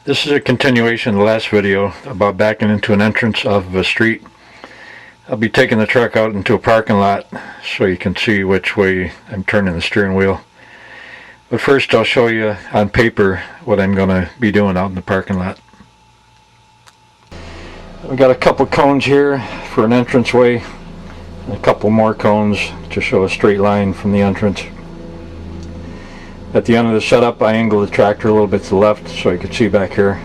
This is a continuation of the last video about backing into an entrance off of a street. I'll be taking the truck out into a parking lot so you can see which way I'm turning the steering wheel. But first I'll show you on paper what I'm going to be doing out in the parking lot. I've got a couple cones here for an entranceway and a couple more cones to show a straight line from the entrance. At the end of the setup, I angled the tractor a little bit to the left so you could see back here.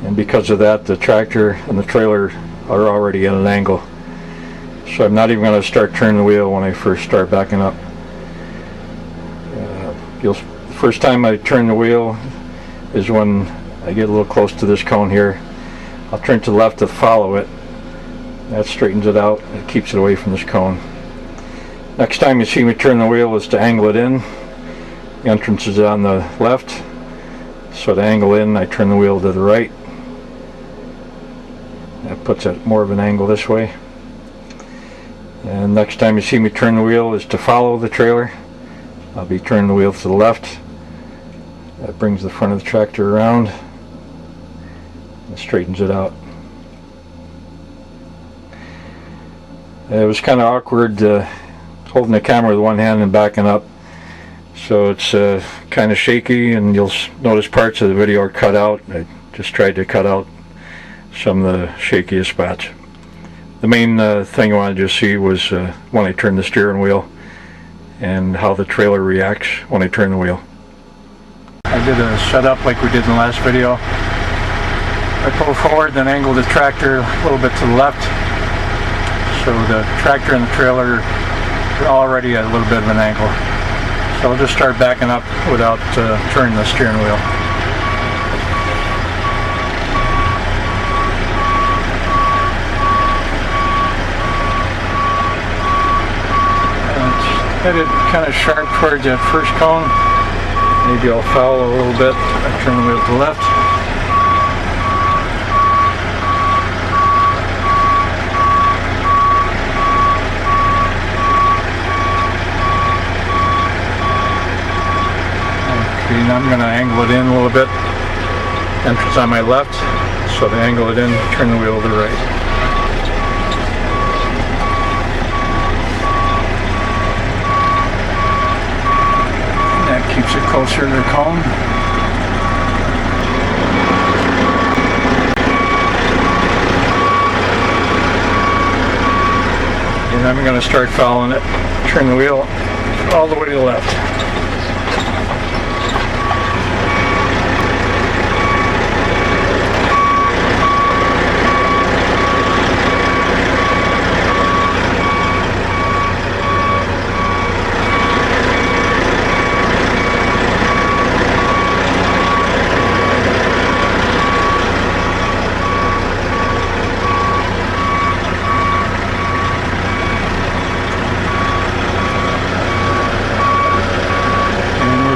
And because of that, the tractor and the trailer are already at an angle. So I'm not even going to start turning the wheel when I first start backing up. The first time I turn the wheel is when I get a little close to this cone here. I'll turn to the left to follow it. That straightens it out. It keeps it away from this cone. Next time you see me turn the wheel is to angle it in. The entrance is on the left, so to angle in I turn the wheel to the right. That puts it more of an angle this way. And next time you see me turn the wheel is to follow the trailer. I'll be turning the wheel to the left. That brings the front of the tractor around and straightens it out. It was kind of awkward holding the camera with one hand and backing up. So it's kind of shaky, and you'll notice parts of the video are cut out. I just tried to cut out some of the shakiest spots. The main thing I wanted you to see was when I turn the steering wheel and how the trailer reacts when I turn the wheel. I did a setup like we did in the last video. I pull forward, then angle the tractor a little bit to the left. So the tractor and the trailer are already at a little bit of an angle. So I'll just start backing up without turning the steering wheel. And it's headed kind of sharp towards that first cone. Maybe I'll foul a little bit. I turn the wheel to the left. And I'm going to angle it in a little bit. Entrance on my left, so to angle it in, turn the wheel to the right. And that keeps it closer to the cone. And I'm going to start following it. Turn the wheel all the way to the left.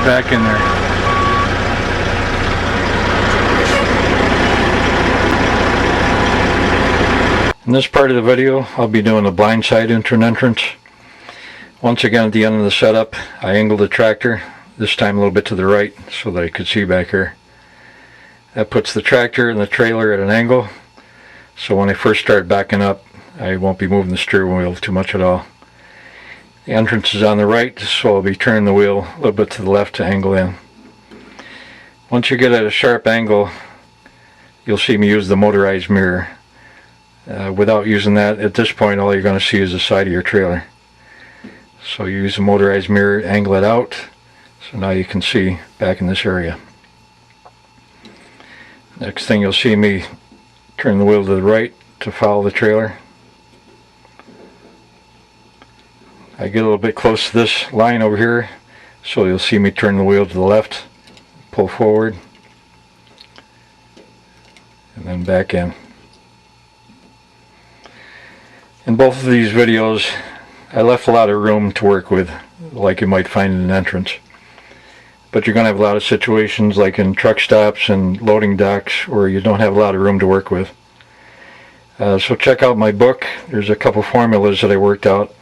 Back in there. In this part of the video, I'll be doing a blind side into an entrance. Once again, at the end of the setup, I angled the tractor, this time a little bit to the right so that I could see back here. That puts the tractor and the trailer at an angle, so when I first start backing up, I won't be moving the steering wheel too much at all. The entrance is on the right, so I'll be turning the wheel a little bit to the left to angle in. Once you get at a sharp angle, you'll see me use the motorized mirror. Without using that, at this point all you're going to see is the side of your trailer. So you use the motorized mirror, angle it out, so now you can see back in this area. Next thing you'll see me turn the wheel to the right to follow the trailer. I get a little bit close to this line over here, so you'll see me turn the wheel to the left, pull forward, and then back in. In both of these videos, I left a lot of room to work with, like you might find in an entrance. But you're going to have a lot of situations, like in truck stops and loading docks, where you don't have a lot of room to work with. So check out my book. There's a couple formulas that I worked out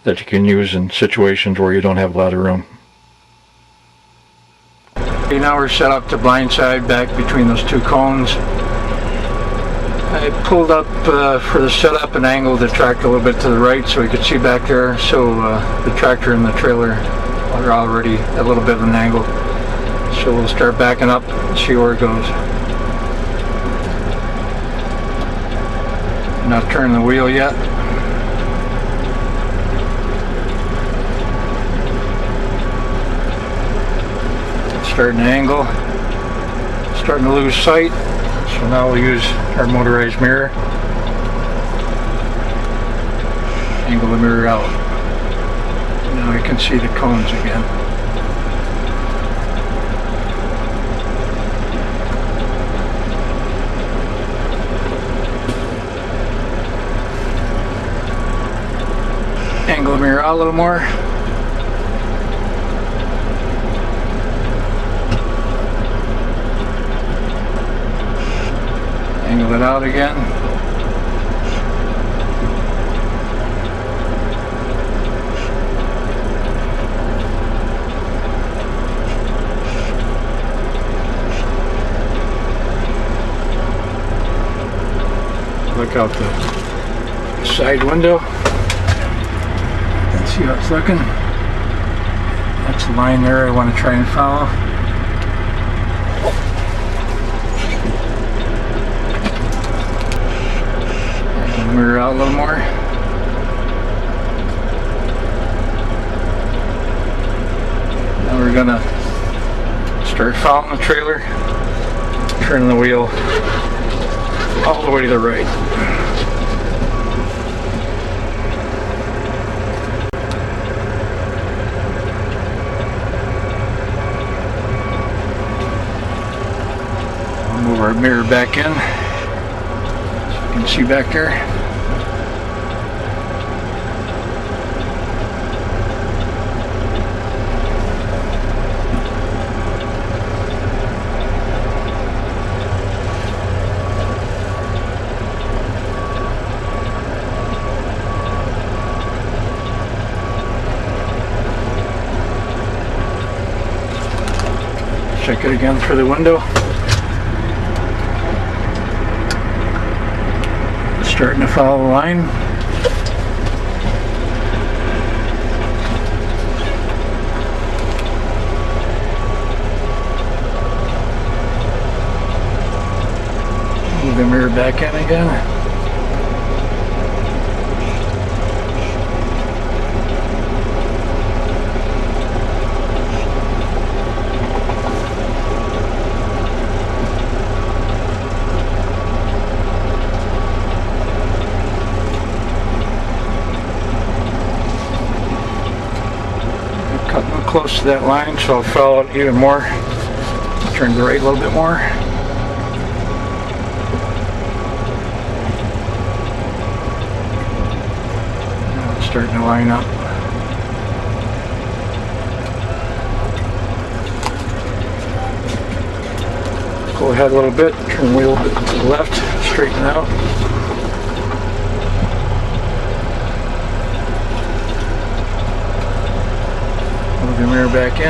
that you can use in situations where you don't have a lot of room. Okay, now we're set up to blindside back between those two cones. I pulled up for the setup and angled the tractor a little bit to the right so we could see back there, so the tractor and the trailer are already at a little bit of an angle. So we'll start backing up and see where it goes. Not turning the wheel yet. Starting to angle, starting to lose sight. So now we'll use our motorized mirror. Angle the mirror out. Now we can see the cones again. Angle the mirror out a little more. Angle it out again. Look out the side window. See how it's looking. That's the line there I want to try and follow. And mirror out a little more. Now we're gonna start following the trailer, turning the wheel all the way to the right. Move our mirror back in so you can see back there. Check it again through the window. Starting to follow the line. Move the mirror back in again. Close to that line, so I'll follow it even more. Turn to the right a little bit more. Now it's starting to line up. Go ahead a little bit, turn the wheel a bit to the left, straighten out. The mirror back in.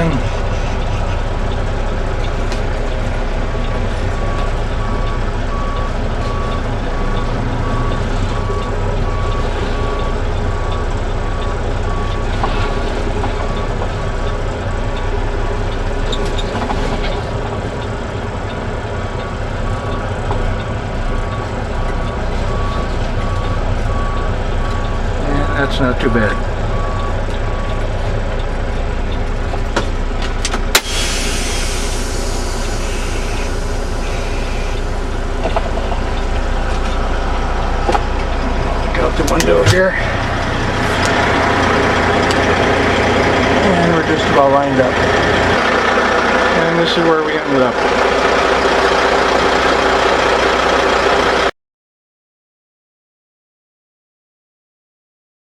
And that's not too bad. The window here, and we're just about lined up, and this is where we ended up.